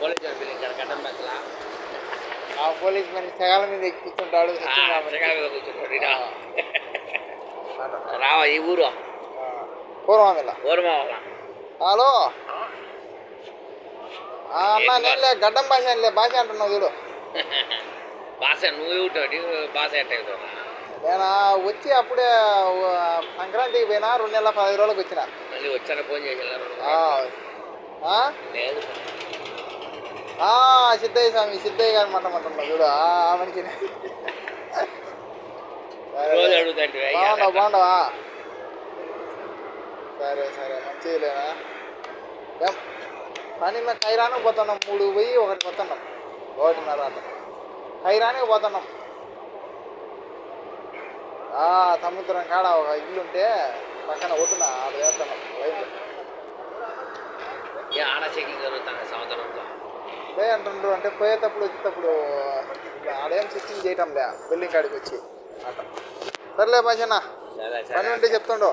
police building ఇక్కడ గడ్డం బెత్తలా ఆ పోలీస్ మనిషి సగాల మీద ఎక్కిస్తుంటాడు రావా ఈ ఊరు పూర్వమిల్ల ఊరమావాల హలో అన్నా నేనులే గడ్డం భాష భాష అంటున్నావు చూడు భాష నువ్వు ఏమిటోటి భాష ఎట్ట నేను వచ్చి అప్పుడే సంక్రాంతికి పోయినా 2 నెలల 15 రోజులకు వచ్చిన మళ్ళీ వచ్చాను ఫోన్ చేసి లేదు సిద్ధయ్య స్వామి సిద్ధయ్య గారు మంటమంటున్నా చూడు ఆ మనిషిని రోజు అడుగుతాంటి బాగుండవా సరే సరే మంచిదిలేనా ఏం పని మేము ఖైరానికి పోతున్నాం 3 పోయి 1 పోతున్నాం 1:30 అట్లా ఖైరానికి పోతున్నాం సముద్రం కాడ ఒక ఇల్లు ఉంటే పక్కన ఒడ్డున ఆడ వేస్తున్నాం ఆడ చెకింగ్ జరుగుతుంది సముద్రంలో అదే అంటుండ్రు అంటే పోయేటప్పుడు వచ్చేటప్పుడు ఆడేం చెకింగ్ చేయటంలే బిల్డింగ్ కాడికి వచ్చి అట్లా సర్లే భాషనా పని ఉంటే చెప్తుండో